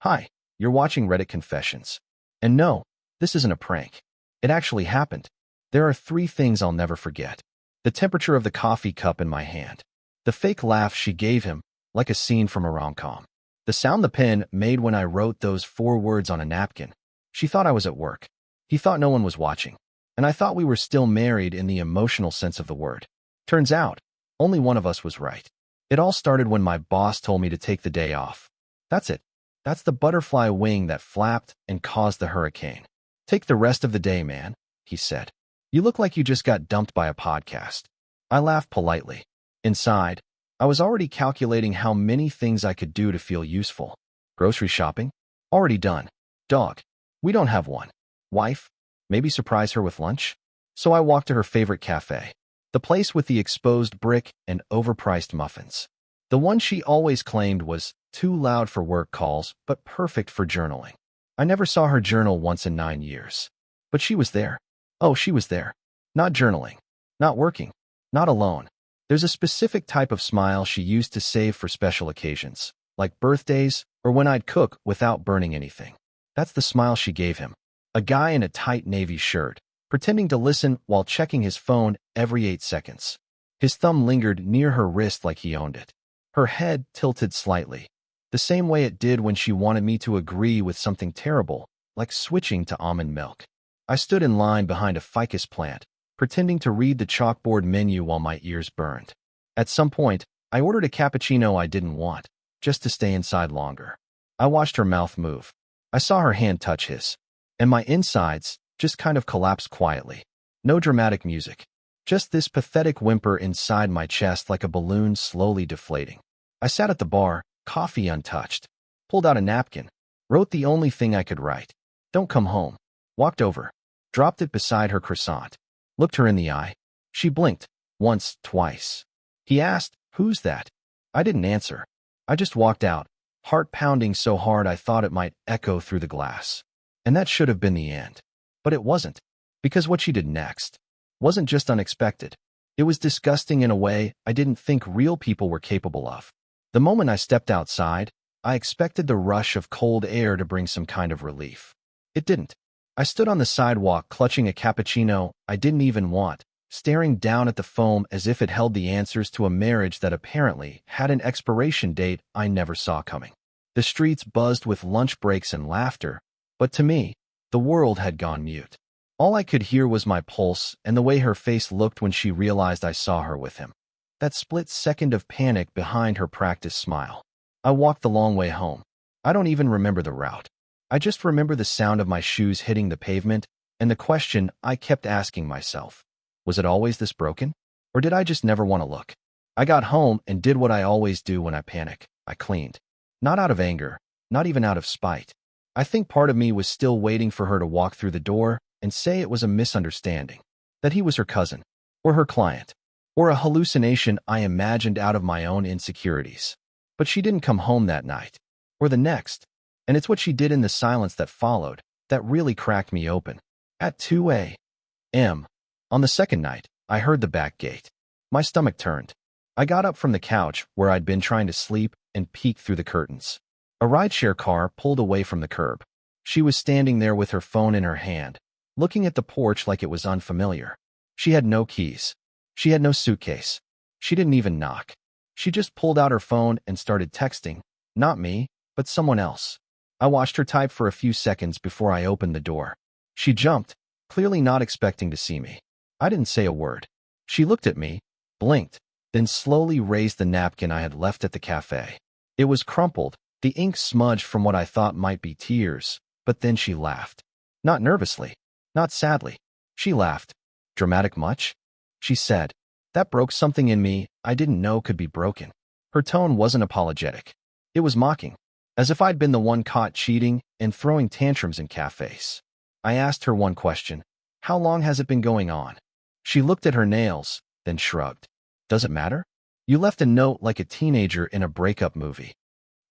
Hi, you're watching Reddit Confessions. And no, this isn't a prank. It actually happened. There are 3 things I'll never forget. The temperature of the coffee cup in my hand. The fake laugh she gave him, like a scene from a rom-com. The sound the pen made when I wrote those 4 words on a napkin. She thought I was at work. He thought no one was watching. And I thought we were still married in the emotional sense of the word. Turns out, only one of us was right. It all started when my boss told me to take the day off. That's it. That's the butterfly wing that flapped and caused the hurricane. Take the rest of the day, man, he said. You look like you just got dumped by a podcast. I laughed politely. Inside, I was already calculating how many things I could do to feel useful. Grocery shopping? Already done. Dog? We don't have one. Wife? Maybe surprise her with lunch? So I walked to her favorite cafe. The place with the exposed brick and overpriced muffins. The one she always claimed was too loud for work calls, but perfect for journaling. I never saw her journal once in 9 years. But she was there. Oh, she was there. Not journaling. Not working. Not alone. There's a specific type of smile she used to save for special occasions, like birthdays or when I'd cook without burning anything. That's the smile she gave him. A guy in a tight navy shirt, pretending to listen while checking his phone every 8 seconds. His thumb lingered near her wrist like he owned it. Her head tilted slightly, the same way it did when she wanted me to agree with something terrible, like switching to almond milk. I stood in line behind a ficus plant, pretending to read the chalkboard menu while my ears burned. At some point, I ordered a cappuccino I didn't want, just to stay inside longer. I watched her mouth move. I saw her hand touch his. And my insides just kind of collapsed quietly. No dramatic music. Just this pathetic whimper inside my chest like a balloon slowly deflating. I sat at the bar, coffee untouched. Pulled out a napkin. Wrote the only thing I could write. Don't come home. Walked over. Dropped it beside her croissant. Looked her in the eye. She blinked. Once, twice. He asked, "Who's that?" I didn't answer. I just walked out, heart pounding so hard I thought it might echo through the glass. And that should have been the end. But it wasn't. Because what she did next wasn't just unexpected. It was disgusting in a way I didn't think real people were capable of. The moment I stepped outside, I expected the rush of cold air to bring some kind of relief. It didn't. I stood on the sidewalk clutching a cappuccino I didn't even want, staring down at the foam as if it held the answers to a marriage that apparently had an expiration date I never saw coming. The streets buzzed with lunch breaks and laughter, but to me, the world had gone mute. All I could hear was my pulse and the way her face looked when she realized I saw her with him. That split second of panic behind her practiced smile. I walked the long way home. I don't even remember the route. I just remember the sound of my shoes hitting the pavement and the question I kept asking myself. Was it always this broken? Or did I just never want to look? I got home and did what I always do when I panic. I cleaned. Not out of anger, not even out of spite. I think part of me was still waiting for her to walk through the door and say it was a misunderstanding, that he was her cousin, or her client, or a hallucination I imagined out of my own insecurities. But she didn't come home that night, or the next, and it's what she did in the silence that followed that really cracked me open. At 2 a.m. on the second night, I heard the back gate. My stomach turned. I got up from the couch where I'd been trying to sleep and peeked through the curtains. A rideshare car pulled away from the curb. She was standing there with her phone in her hand, looking at the porch like it was unfamiliar. She had no keys. She had no suitcase. She didn't even knock. She just pulled out her phone and started texting, not me, but someone else. I watched her type for a few seconds before I opened the door. She jumped, clearly not expecting to see me. I didn't say a word. She looked at me, blinked, then slowly raised the napkin I had left at the cafe. It was crumpled, the ink smudged from what I thought might be tears, but then she laughed. Not nervously, not sadly. She laughed. Dramatic much? She said. That broke something in me I didn't know could be broken. Her tone wasn't apologetic. It was mocking, as if I'd been the one caught cheating and throwing tantrums in cafes. I asked her one question. How long has it been going on? She looked at her nails, then shrugged. Does it matter? You left a note like a teenager in a breakup movie.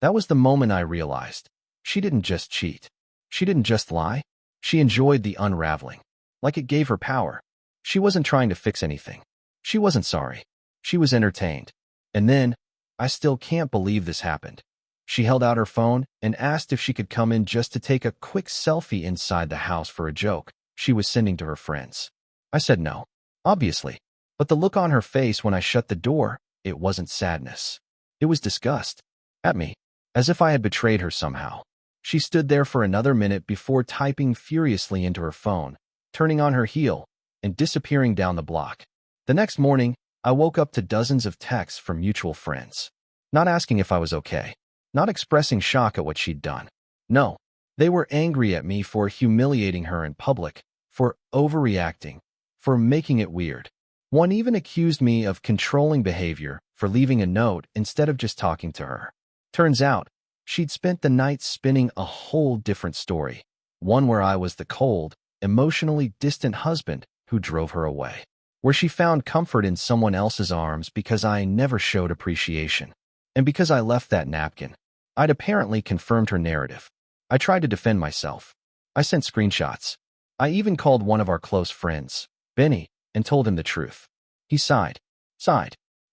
That was the moment I realized. She didn't just cheat. She didn't just lie. She enjoyed the unraveling. Like it gave her power. She wasn't trying to fix anything. She wasn't sorry. She was entertained. And then, I still can't believe this happened. She held out her phone and asked if she could come in just to take a quick selfie inside the house for a joke she was sending to her friends. I said no, obviously, but the look on her face when I shut the door, it wasn't sadness. It was disgust. At me, as if I had betrayed her somehow. She stood there for another minute before typing furiously into her phone, turning on her heel, and disappearing down the block. The next morning, I woke up to dozens of texts from mutual friends, not asking if I was okay, not expressing shock at what she'd done. No, they were angry at me for humiliating her in public, for overreacting, for making it weird. One even accused me of controlling behavior, for leaving a note instead of just talking to her. Turns out, she'd spent the night spinning a whole different story, one where I was the cold, emotionally distant husband who drove her away, where she found comfort in someone else's arms because I never showed appreciation. And because I left that napkin, I'd apparently confirmed her narrative. I tried to defend myself. I sent screenshots. I even called one of our close friends, Benny, and told him the truth. He sighed,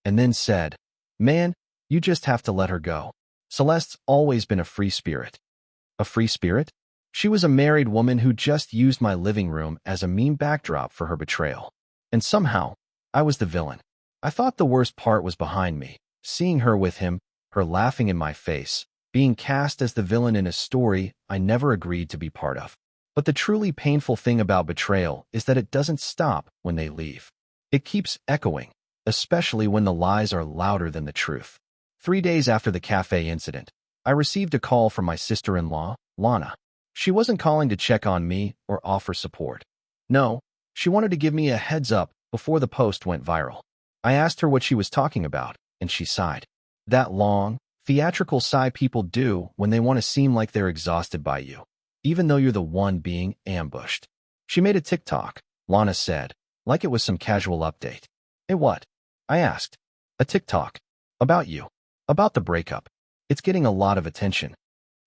and then said, "Man, you just have to let her go. Celeste's always been a free spirit." A free spirit? She was a married woman who just used my living room as a meme backdrop for her betrayal. And somehow, I was the villain. I thought the worst part was behind me, seeing her with him, her laughing in my face, being cast as the villain in a story I never agreed to be part of. But the truly painful thing about betrayal is that it doesn't stop when they leave. It keeps echoing, especially when the lies are louder than the truth. 3 days after the cafe incident, I received a call from my sister-in-law, Lana. She wasn't calling to check on me or offer support. No, she wanted to give me a heads up before the post went viral. I asked her what she was talking about, and she sighed. That long, theatrical sigh people do when they want to seem like they're exhausted by you, even though you're the one being ambushed. She made a TikTok, Lana said, like it was some casual update. "Hey, what?" I asked. "A TikTok. About you. About the breakup. It's getting a lot of attention."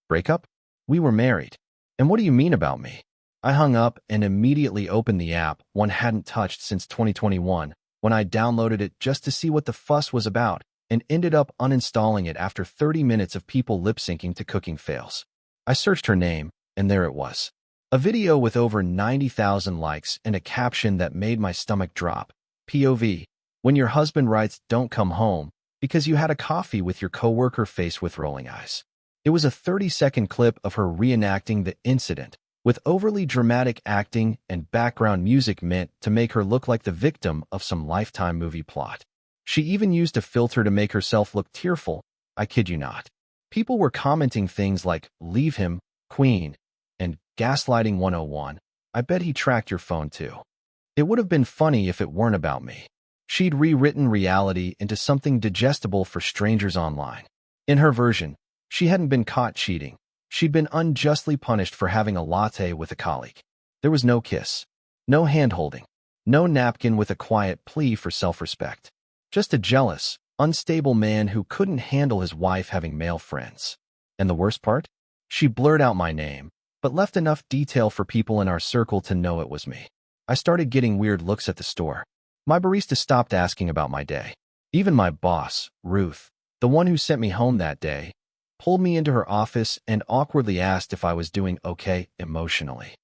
"Breakup? We were married. And what do you mean about me?" I hung up and immediately opened the app one hadn't touched since 2021, when I downloaded it just to see what the fuss was about, and ended up uninstalling it after 30 minutes of people lip-syncing to cooking fails. I searched her name, and there it was. A video with over 90,000 likes and a caption that made my stomach drop. POV. When your husband writes, "Don't come home," because you had a coffee with your coworker face with rolling eyes. It was a 30-second clip of her reenacting the incident, with overly dramatic acting and background music meant to make her look like the victim of some Lifetime movie plot. She even used a filter to make herself look tearful. I kid you not. People were commenting things like, "Leave him, Queen," and "Gaslighting 101. I bet he tracked your phone too." It would have been funny if it weren't about me. She'd rewritten reality into something digestible for strangers online. In her version, she hadn't been caught cheating. She'd been unjustly punished for having a latte with a colleague. There was no kiss, no hand-holding, no napkin with a quiet plea for self-respect. Just a jealous, unstable man who couldn't handle his wife having male friends. And the worst part? She blurred out my name, but left enough detail for people in our circle to know it was me. I started getting weird looks at the store. My barista stopped asking about my day. Even my boss, Ruth, the one who sent me home that day, pulled me into her office and awkwardly asked if I was doing okay emotionally.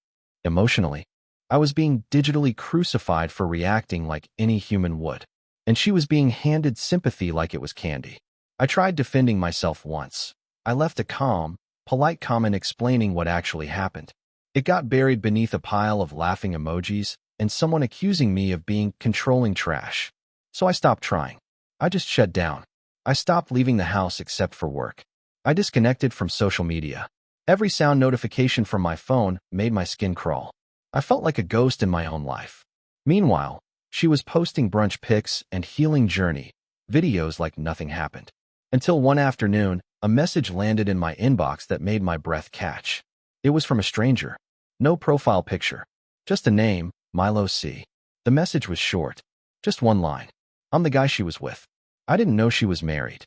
Emotionally? I was being digitally crucified for reacting like any human would, and she was being handed sympathy like it was candy. I tried defending myself once. I left a calm, polite comment explaining what actually happened. It got buried beneath a pile of laughing emojis and someone accusing me of being controlling trash. So I stopped trying. I just shut down. I stopped leaving the house except for work. I disconnected from social media. Every sound notification from my phone made my skin crawl. I felt like a ghost in my own life. Meanwhile, she was posting brunch pics and healing journey videos like nothing happened. Until one afternoon, a message landed in my inbox that made my breath catch. It was from a stranger. No profile picture. Just a name, Milo C. The message was short. Just one line. "I'm the guy she was with." I didn't know she was married.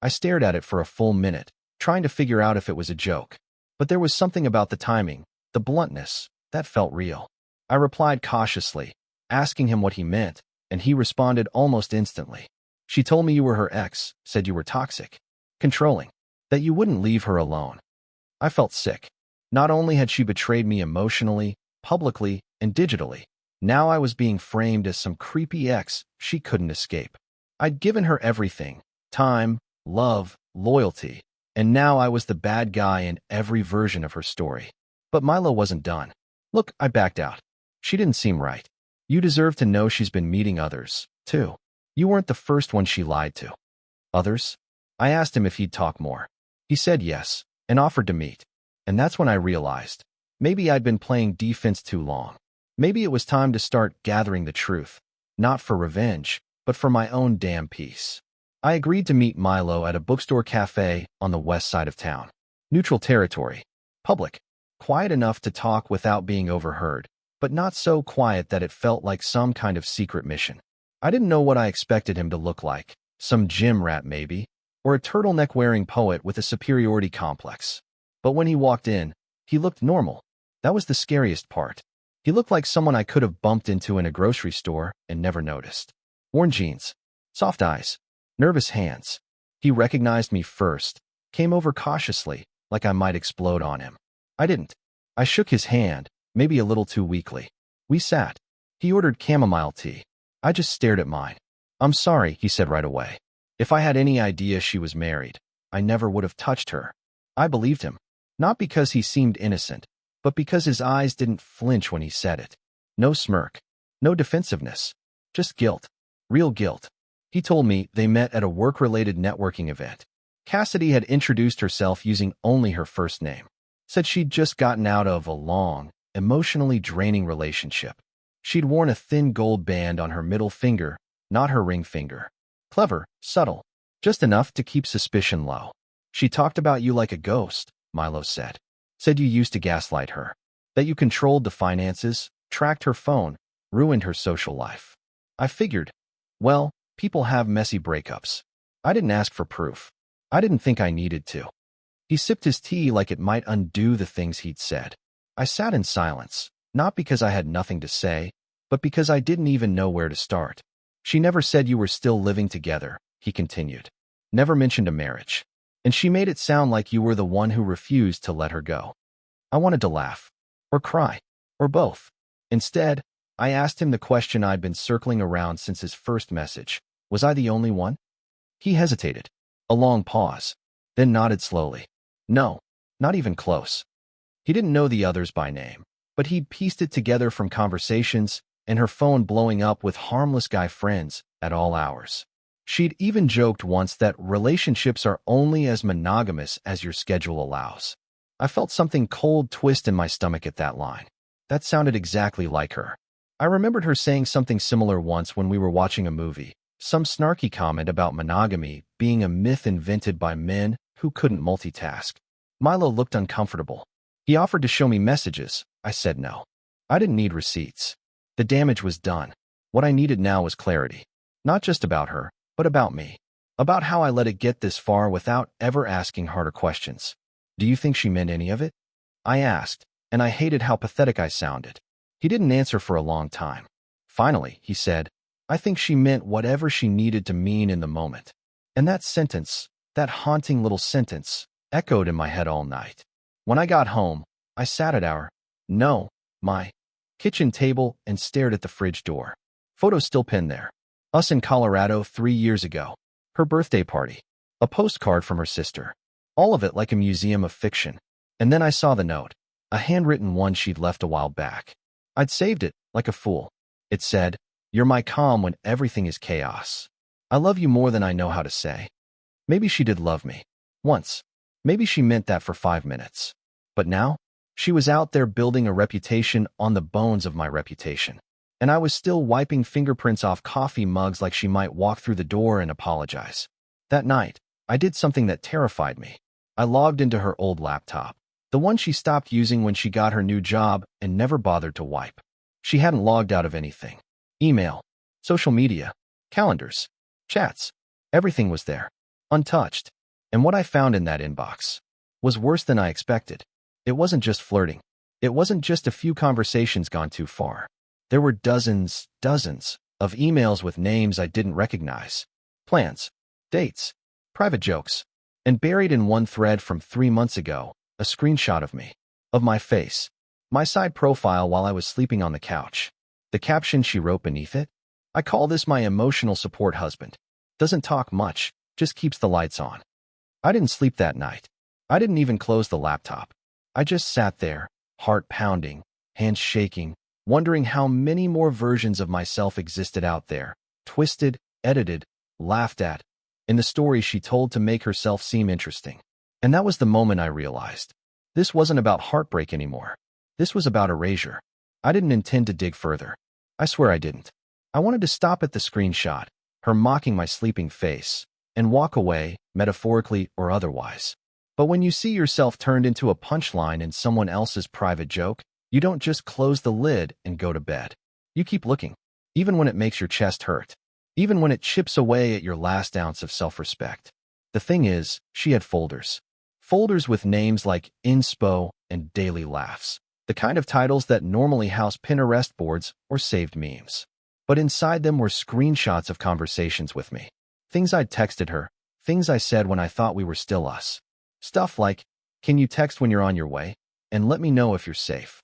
I stared at it for a full minute, trying to figure out if it was a joke. But there was something about the timing, the bluntness, that felt real. I replied cautiously, asking him what he meant, and he responded almost instantly. "She told me you were her ex, said you were toxic. Controlling." that you wouldn't leave her alone. I felt sick. Not only had she betrayed me emotionally, publicly, and digitally, now I was being framed as some creepy ex she couldn't escape. I'd given her everything: time, love, loyalty, and now I was the bad guy in every version of her story. But Milo wasn't done. Look, I backed out. She didn't seem right. You deserve to know she's been meeting others, too. You weren't the first one she lied to. Others? I asked him if he'd talk more. He said yes, and offered to meet. And that's when I realized, maybe I'd been playing defense too long. Maybe it was time to start gathering the truth, not for revenge, but for my own damn peace. I agreed to meet Milo at a bookstore cafe on the west side of town. Neutral territory. Public. Quiet enough to talk without being overheard, but not so quiet that it felt like some kind of secret mission. I didn't know what I expected him to look like. Some gym rat maybe, or a turtleneck-wearing poet with a superiority complex. But when he walked in, he looked normal. That was the scariest part. He looked like someone I could have bumped into in a grocery store and never noticed. Worn jeans, soft eyes, nervous hands. He recognized me first, came over cautiously, like I might explode on him. I didn't. I shook his hand, maybe a little too weakly. We sat. He ordered chamomile tea. I just stared at mine. I'm sorry, he said right away. If I had any idea she was married, I never would have touched her. I believed him. Not because he seemed innocent, but because his eyes didn't flinch when he said it. No smirk. No defensiveness. Just guilt. Real guilt. He told me they met at a work-related networking event. Cassidy had introduced herself using only her first name. Said she'd just gotten out of a long, emotionally draining relationship. She'd worn a thin gold band on her middle finger, not her ring finger. Clever, subtle, just enough to keep suspicion low. She talked about you like a ghost, Milo said. Said you used to gaslight her. That you controlled the finances, tracked her phone, ruined her social life. I figured, well, people have messy breakups. I didn't ask for proof. I didn't think I needed to. He sipped his tea like it might undo the things he'd said. I sat in silence, not because I had nothing to say, but because I didn't even know where to start. She never said you were still living together, he continued. Never mentioned a marriage. And she made it sound like you were the one who refused to let her go. I wanted to laugh. Or cry. Or both. Instead, I asked him the question I'd been circling around since his first message. Was I the only one? He hesitated. A long pause. Then nodded slowly. No, not even close. He didn't know the others by name, but he'd pieced it together from conversations and her phone blowing up with harmless guy friends at all hours. She'd even joked once that relationships are only as monogamous as your schedule allows. I felt something cold twist in my stomach at that line. That sounded exactly like her. I remembered her saying something similar once when we were watching a movie, some snarky comment about monogamy being a myth invented by men who couldn't multitask. Milo looked uncomfortable. He offered to show me messages. I said no. I didn't need receipts. The damage was done. What I needed now was clarity. Not just about her, but about me. About how I let it get this far without ever asking harder questions. Do you think she meant any of it? I asked, and I hated how pathetic I sounded. He didn't answer for a long time. Finally, he said, I think she meant whatever she needed to mean in the moment. And that sentence, that haunting little sentence, echoed in my head all night. When I got home, I sat at my kitchen table and stared at the fridge door. Photos still pinned there. Us in Colorado 3 years ago. Her birthday party. A postcard from her sister. All of it like a museum of fiction. And then I saw the note. A handwritten one she'd left a while back. I'd saved it, like a fool. It said, You're my calm when everything is chaos. I love you more than I know how to say. Maybe she did love me. Once. Maybe she meant that for 5 minutes. But now, she was out there building a reputation on the bones of my reputation. And I was still wiping fingerprints off coffee mugs like she might walk through the door and apologize. That night, I did something that terrified me. I logged into her old laptop. The one she stopped using when she got her new job and never bothered to wipe. She hadn't logged out of anything. Email, social media, calendars, chats. Everything was there. Untouched. And what I found in that inbox was worse than I expected. It wasn't just flirting. It wasn't just a few conversations gone too far. There were dozens of emails with names I didn't recognize. Plans, dates, private jokes. And buried in one thread from 3 months ago, a screenshot of me. Of my face. My side profile while I was sleeping on the couch. The caption she wrote beneath it? I call this my emotional support husband. Doesn't talk much, just keeps the lights on. I didn't sleep that night. I didn't even close the laptop. I just sat there, heart pounding, hands shaking, wondering how many more versions of myself existed out there, twisted, edited, laughed at, in the story she told to make herself seem interesting. And that was the moment I realized. This wasn't about heartbreak anymore. This was about erasure. I didn't intend to dig further. I swear I didn't. I wanted to stop at the screenshot, her mocking my sleeping face, and walk away, metaphorically or otherwise. But when you see yourself turned into a punchline in someone else's private joke, you don't just close the lid and go to bed. You keep looking, even when it makes your chest hurt, even when it chips away at your last ounce of self-respect. The thing is, she had folders. Folders with names like Inspo and Daily Laughs, the kind of titles that normally house Pinterest boards or saved memes. But inside them were screenshots of conversations with me. Things I'd texted her, things I said when I thought we were still us. Stuff like, can you text when you're on your way? And let me know if you're safe.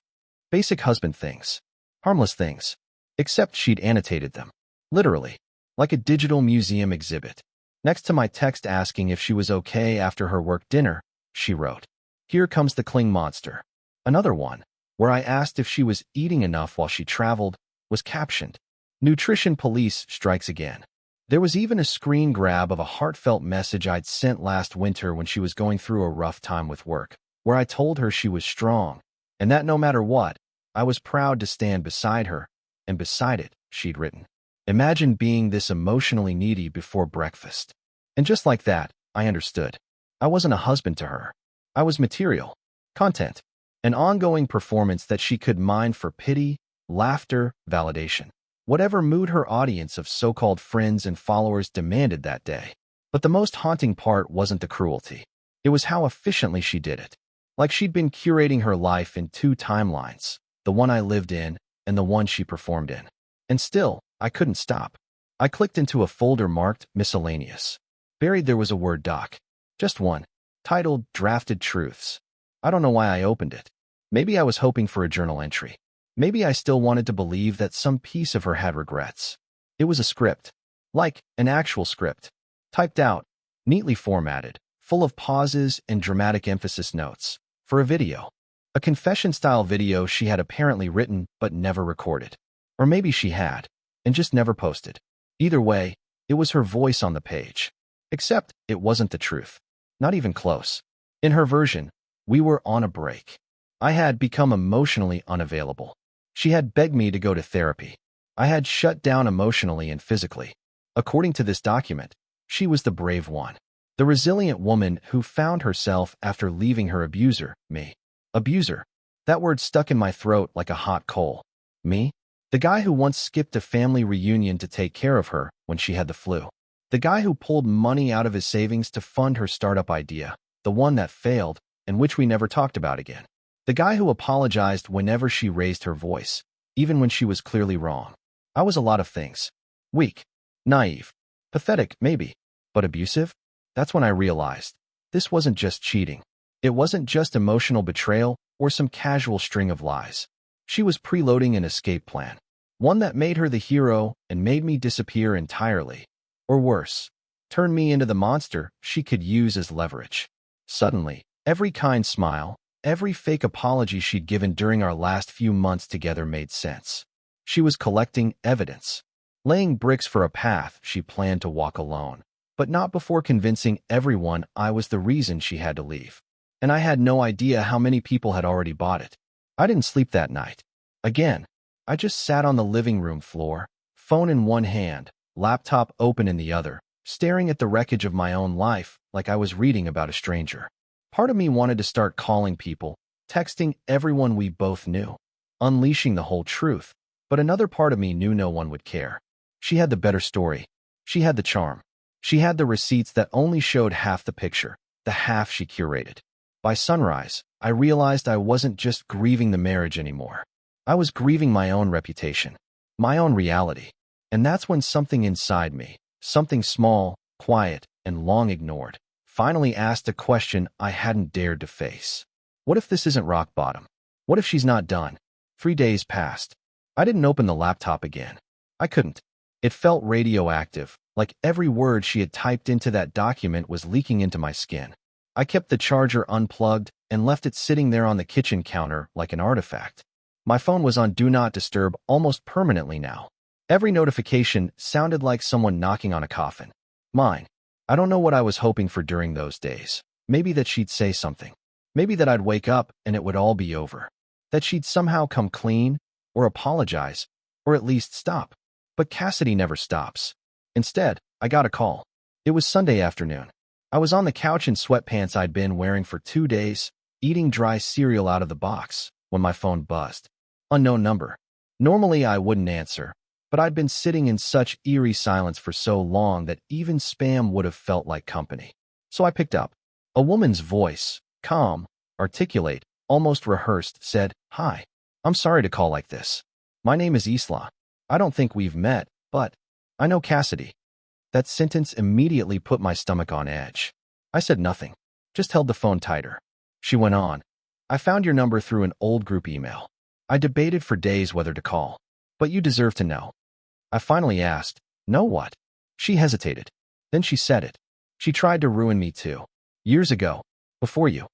Basic husband things. Harmless things. Except she'd annotated them. Literally. Like a digital museum exhibit. Next to my text asking if she was okay after her work dinner, she wrote, "Here comes the cling monster." Another one, where I asked if she was eating enough while she traveled, was captioned, "Nutrition police strikes again." There was even a screen grab of a heartfelt message I'd sent last winter when she was going through a rough time with work, where I told her she was strong, and that no matter what, I was proud to stand beside her, and beside it, she'd written, "Imagine being this emotionally needy before breakfast." And just like that, I understood. I wasn't a husband to her. I was material, content, an ongoing performance that she could mine for pity, laughter, validation. Whatever mood her audience of so-called friends and followers demanded that day. But the most haunting part wasn't the cruelty. It was how efficiently she did it. Like she'd been curating her life in two timelines, the one I lived in and the one she performed in. And still, I couldn't stop. I clicked into a folder marked Miscellaneous. Buried there was a Word doc. Just one. Titled Drafted Truths. I don't know why I opened it. Maybe I was hoping for a journal entry. Maybe I still wanted to believe that some piece of her had regrets. It was a script. Like an actual script. Typed out, neatly formatted, full of pauses and dramatic emphasis notes. For a video. A confession-style video she had apparently written but never recorded. Or maybe she had, and just never posted. Either way, it was her voice on the page. Except it wasn't the truth. Not even close. In her version, we were on a break. I had become emotionally unavailable. She had begged me to go to therapy. I had shut down emotionally and physically. According to this document, she was the brave one. The resilient woman who found herself after leaving her abuser, me. Abuser. That word stuck in my throat like a hot coal. Me? The guy who once skipped a family reunion to take care of her when she had the flu. The guy who pulled money out of his savings to fund her startup idea, the one that failed, and which we never talked about again. The guy who apologized whenever she raised her voice, even when she was clearly wrong. I was a lot of things. Weak, naive, pathetic, maybe, but abusive? That's when I realized. This wasn't just cheating. It wasn't just emotional betrayal or some casual string of lies. She was preloading an escape plan. One that made her the hero and made me disappear entirely. Or worse, turn me into the monster she could use as leverage. Suddenly, every kind smile, every fake apology she'd given during our last few months together made sense. She was collecting evidence, laying bricks for a path she planned to walk alone, but not before convincing everyone I was the reason she had to leave. And I had no idea how many people had already bought it. I didn't sleep that night. Again, I just sat on the living room floor, phone in one hand, laptop open in the other, staring at the wreckage of my own life like I was reading about a stranger. Part of me wanted to start calling people, texting everyone we both knew, unleashing the whole truth, but another part of me knew no one would care. She had the better story. She had the charm. She had the receipts that only showed half the picture, the half she curated. By sunrise, I realized I wasn't just grieving the marriage anymore. I was grieving my own reputation, my own reality. And that's when something inside me, something small, quiet, and long ignored, finally asked a question I hadn't dared to face. What if this isn't rock bottom? What if she's not done? 3 days passed. I didn't open the laptop again. I couldn't. It felt radioactive, like every word she had typed into that document was leaking into my skin. I kept the charger unplugged and left it sitting there on the kitchen counter like an artifact. My phone was on Do Not Disturb almost permanently now. Every notification sounded like someone knocking on a coffin. Mine. I don't know what I was hoping for during those days. Maybe that she'd say something. Maybe that I'd wake up and it would all be over. That she'd somehow come clean, or apologize, or at least stop. But Cassidy never stops. Instead, I got a call. It was Sunday afternoon. I was on the couch in sweatpants I'd been wearing for 2 days, eating dry cereal out of the box, when my phone buzzed. Unknown number. Normally I wouldn't answer, but I'd been sitting in such eerie silence for so long that even spam would have felt like company. So I picked up. A woman's voice, calm, articulate, almost rehearsed, said, "Hi. I'm sorry to call like this. My name is Isla. I don't think we've met, but I know Cassidy." That sentence immediately put my stomach on edge. I said nothing, just held the phone tighter. She went on. "I found your number through an old group email. I debated for days whether to call, but you deserve to know." I finally asked, "Know what?" She hesitated. Then she said it. "She tried to ruin me too. Years ago. Before you."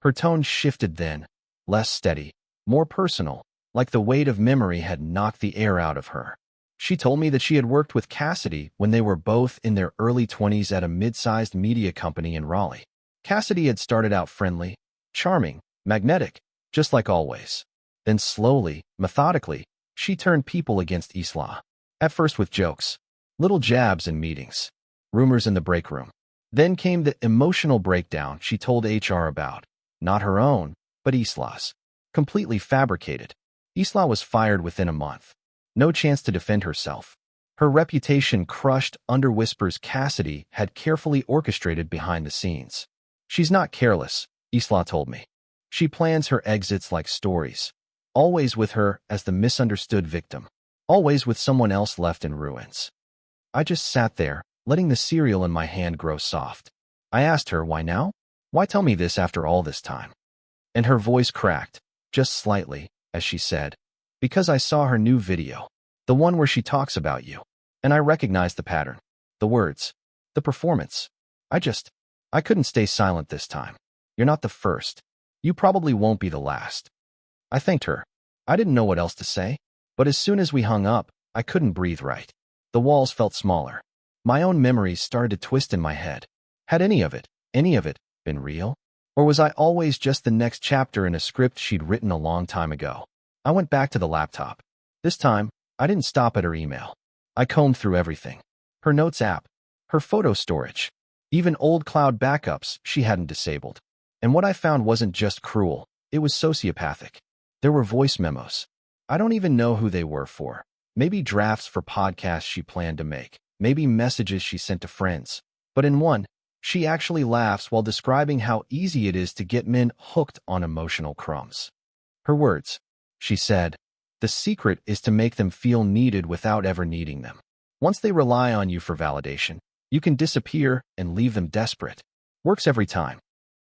Her tone shifted then, less steady, more personal, like the weight of memory had knocked the air out of her. She told me that she had worked with Cassidy when they were both in their early 20s at a mid-sized media company in Raleigh. Cassidy had started out friendly, charming, magnetic, just like always. Then slowly, methodically, she turned people against Isla. At first with jokes, little jabs in meetings, rumors in the break room. Then came the emotional breakdown she told HR about. Not her own, but Isla's. Completely fabricated. Isla was fired within a month. No chance to defend herself. Her reputation crushed under whispers Cassidy had carefully orchestrated behind the scenes. "She's not careless," Isla told me. "She plans her exits like stories. Always with her as the misunderstood victim. Always with someone else left in ruins." I just sat there, letting the cereal in my hand grow soft. I asked her, "Why now? Why tell me this after all this time?" And her voice cracked, just slightly, as she said, "Because I saw her new video. The one where she talks about you. And I recognized the pattern. The words. The performance. I couldn't stay silent this time. You're not the first. You probably won't be the last." I thanked her. I didn't know what else to say. But as soon as we hung up, I couldn't breathe right. The walls felt smaller. My own memories started to twist in my head. Had any of it, been real? Or was I always just the next chapter in a script she'd written a long time ago? I went back to the laptop. This time, I didn't stop at her email. I combed through everything. Her notes app, her photo storage, even old cloud backups she hadn't disabled. And what I found wasn't just cruel, it was sociopathic. There were voice memos. I don't even know who they were for. Maybe drafts for podcasts she planned to make. Maybe messages she sent to friends. But in one, she actually laughs while describing how easy it is to get men hooked on emotional crumbs. Her words. She said, "The secret is to make them feel needed without ever needing them. Once they rely on you for validation, you can disappear and leave them desperate. Works every time."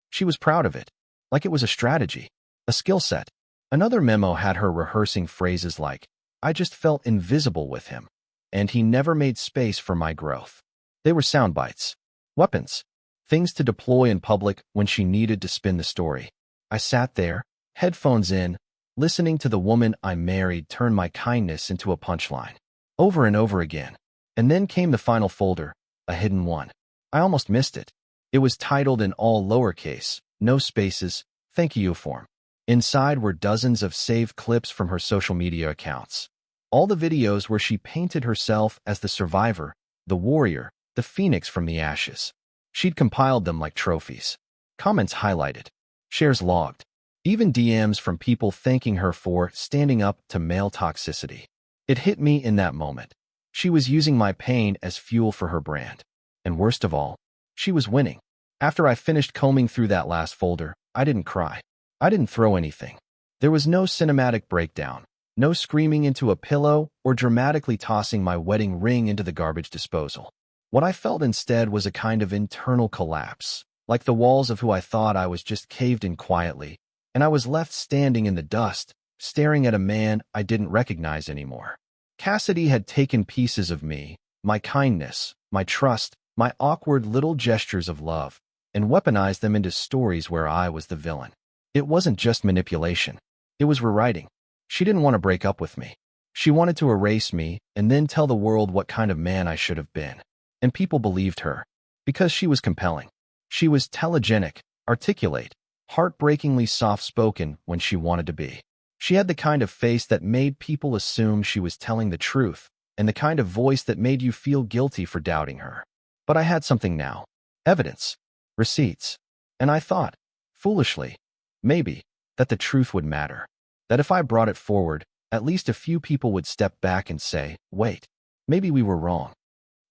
She was proud of it, like it was a strategy, a skill set. Another memo had her rehearsing phrases like, "I just felt invisible with him, and he never made space for my growth." They were sound bites, weapons, things to deploy in public when she needed to spin the story. I sat there, headphones in, listening to the woman I married turn my kindness into a punchline, over and over again. And then came the final folder, a hidden one. I almost missed it. It was titled in all lowercase, no spaces, "Thank you form." Inside were dozens of saved clips from her social media accounts. All the videos where she painted herself as the survivor, the warrior, the phoenix from the ashes. She'd compiled them like trophies. Comments highlighted. Shares logged. Even DMs from people thanking her for standing up to male toxicity. It hit me in that moment. She was using my pain as fuel for her brand. And worst of all, she was winning. After I finished combing through that last folder, I didn't cry. I didn't throw anything. There was no cinematic breakdown, no screaming into a pillow or dramatically tossing my wedding ring into the garbage disposal. What I felt instead was a kind of internal collapse, like the walls of who I thought I was just caved in quietly, and I was left standing in the dust, staring at a man I didn't recognize anymore. Cassidy had taken pieces of me, my kindness, my trust, my awkward little gestures of love, and weaponized them into stories where I was the villain. It wasn't just manipulation. It was rewriting. She didn't want to break up with me. She wanted to erase me and then tell the world what kind of man I should have been. And people believed her. Because she was compelling. She was telegenic, articulate, heartbreakingly soft-spoken when she wanted to be. She had the kind of face that made people assume she was telling the truth, and the kind of voice that made you feel guilty for doubting her. But I had something now. Evidence. Receipts. And I thought, foolishly, maybe, that the truth would matter. That if I brought it forward, at least a few people would step back and say, wait, maybe we were wrong.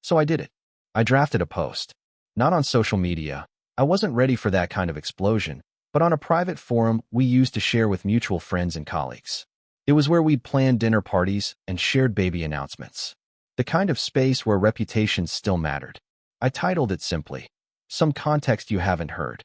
So I did it. I drafted a post. Not on social media. I wasn't ready for that kind of explosion, but on a private forum we used to share with mutual friends and colleagues. It was where we'd planned dinner parties and shared baby announcements. The kind of space where reputations still mattered. I titled it simply, Some Context You Haven't Heard.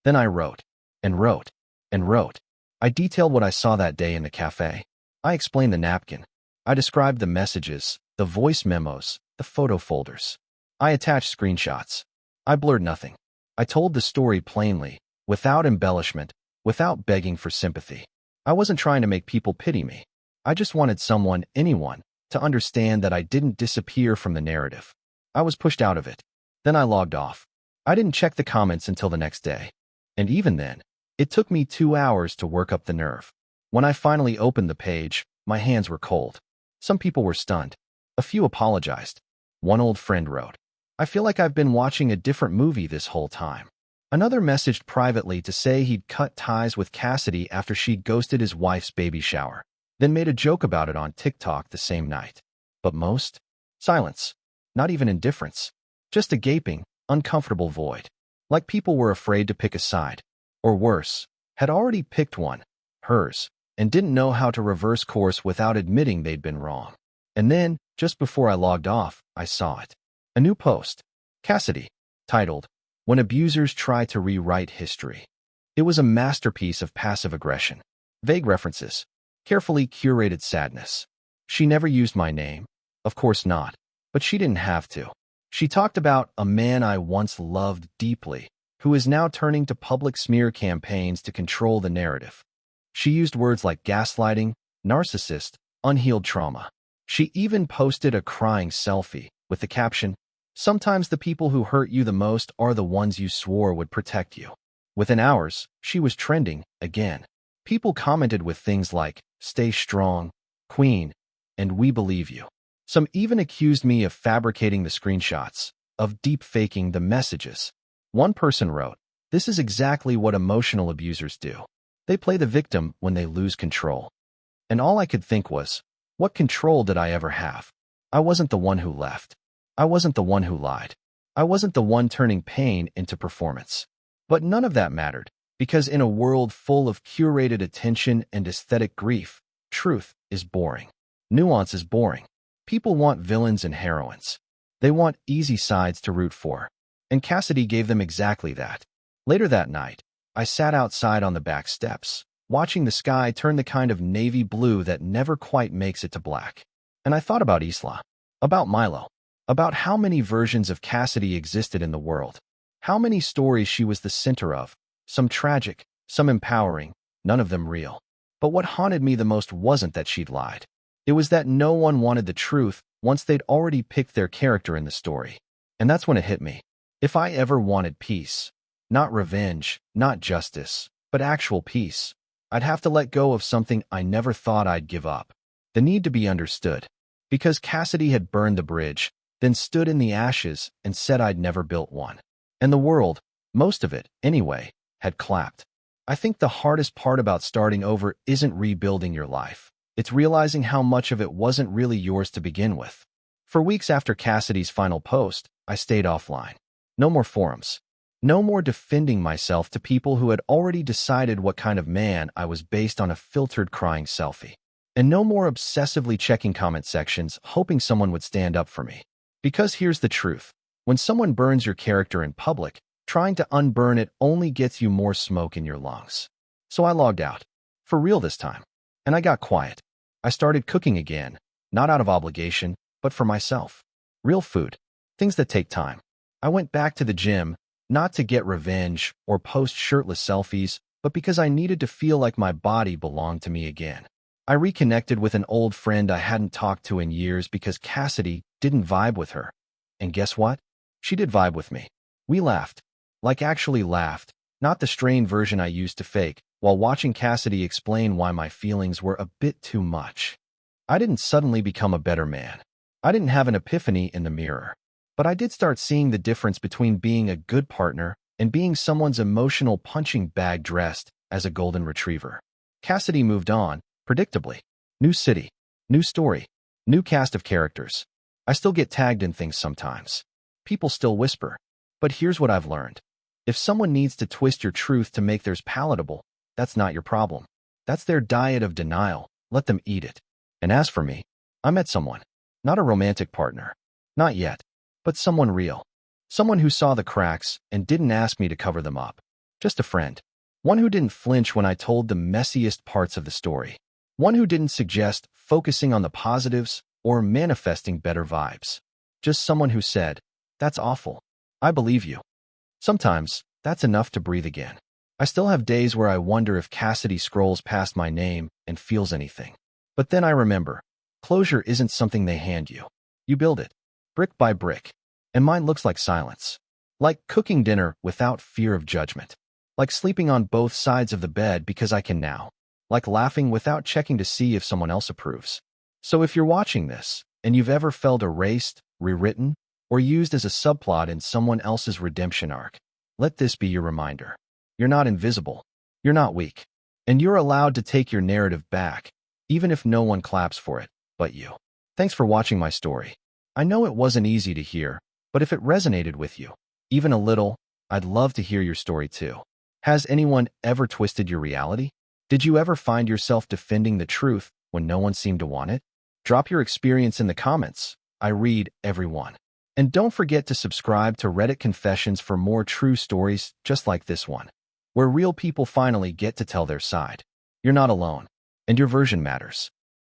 Then I wrote, and wrote, and wrote. I detailed what I saw that day in the cafe. I explained the napkin. I described the messages, the voice memos, the photo folders. I attached screenshots. I blurred nothing. I told the story plainly, without embellishment, without begging for sympathy. I wasn't trying to make people pity me. I just wanted someone, anyone, to understand that I didn't disappear from the narrative. I was pushed out of it. Then I logged off. I didn't check the comments until the next day. And even then, it took me 2 hours to work up the nerve. When I finally opened the page, my hands were cold. Some people were stunned. A few apologized. One old friend wrote, I feel like I've been watching a different movie this whole time. Another messaged privately to say he'd cut ties with Cassidy after she ghosted his wife's baby shower, then made a joke about it on TikTok the same night. But most? Silence. Not even indifference. Just a gaping, uncomfortable void. Like people were afraid to pick a side. Or worse, had already picked one, hers, and didn't know how to reverse course without admitting they'd been wrong. And then, just before I logged off, I saw it. A new post. Cassidy. Titled, When Abusers Try to Rewrite History. It was a masterpiece of passive aggression. Vague references. Carefully curated sadness. She never used my name. Of course not. But she didn't have to. She talked about a man I once loved deeply, who is now turning to public smear campaigns to control the narrative. She used words like gaslighting, narcissist, unhealed trauma. She even posted a crying selfie with the caption, Sometimes the people who hurt you the most are the ones you swore would protect you. Within hours, she was trending again. People commented with things like, Stay strong, Queen, and we believe you. Some even accused me of fabricating the screenshots, of deep-faking the messages. One person wrote, This is exactly what emotional abusers do. They play the victim when they lose control. And all I could think was, what control did I ever have? I wasn't the one who left. I wasn't the one who lied. I wasn't the one turning pain into performance. But none of that mattered, because in a world full of curated attention and aesthetic grief, truth is boring. Nuance is boring. People want villains and heroines. They want easy sides to root for. And Cassidy gave them exactly that. Later that night, I sat outside on the back steps, watching the sky turn the kind of navy blue that never quite makes it to black. And I thought about Isla, about Milo, about how many versions of Cassidy existed in the world, how many stories she was the center of, some tragic, some empowering, none of them real. But what haunted me the most wasn't that she'd lied. It was that no one wanted the truth once they'd already picked their character in the story. And that's when it hit me. If I ever wanted peace, not revenge, not justice, but actual peace, I'd have to let go of something I never thought I'd give up. The need to be understood. Because Cassidy had burned the bridge, then stood in the ashes and said I'd never built one. And the world, most of it, anyway, had clapped. I think the hardest part about starting over isn't rebuilding your life. It's realizing how much of it wasn't really yours to begin with. For weeks after Cassidy's final post, I stayed offline. No more forums. No more defending myself to people who had already decided what kind of man I was based on a filtered crying selfie. And no more obsessively checking comment sections, hoping someone would stand up for me. Because here's the truth. When someone burns your character in public, Trying to unburn it only gets you more smoke in your lungs. So I logged out. For real this time. And I got quiet. I started cooking again, not out of obligation, but for myself. Real food. Things that take time. I went back to the gym, not to get revenge or post shirtless selfies, but because I needed to feel like my body belonged to me again. I reconnected with an old friend I hadn't talked to in years because Cassidy didn't vibe with her. And guess what? She did vibe with me. We laughed. Like actually laughed, not the strained version I used to fake, while watching Cassidy explain why my feelings were a bit too much. I didn't suddenly become a better man. I didn't have an epiphany in the mirror. But I did start seeing the difference between being a good partner and being someone's emotional punching bag dressed as a golden retriever. Cassidy moved on, predictably. New city, new story, new cast of characters. I still get tagged in things sometimes. People still whisper. But here's what I've learned. If someone needs to twist your truth to make theirs palatable, that's not your problem. That's their diet of denial. Let them eat it. And as for me, I met someone. Not a romantic partner. Not yet. But someone real. Someone who saw the cracks and didn't ask me to cover them up. Just a friend. One who didn't flinch when I told the messiest parts of the story. One who didn't suggest focusing on the positives or manifesting better vibes. Just someone who said, "That's awful. I believe you." Sometimes, that's enough to breathe again. I still have days where I wonder if Cassidy scrolls past my name and feels anything. But then I remember, closure isn't something they hand you. You build it, brick by brick. And mine looks like silence. Like cooking dinner without fear of judgment. Like sleeping on both sides of the bed because I can now. Like laughing without checking to see if someone else approves. So if you're watching this, and you've ever felt erased, rewritten, or used as a subplot in someone else's redemption arc, let this be your reminder. You're not invisible. You're not weak. And you're allowed to take your narrative back, even if no one claps for it, but you. Thanks for watching my story. I know it wasn't easy to hear, but if it resonated with you, even a little, I'd love to hear your story too. Has anyone ever twisted your reality? Did you ever find yourself defending the truth when no one seemed to want it? Drop your experience in the comments. I read every one. And don't forget to subscribe to Reddit Confessions for more true stories just like this one, where real people finally get to tell their side. You're not alone, and your version matters.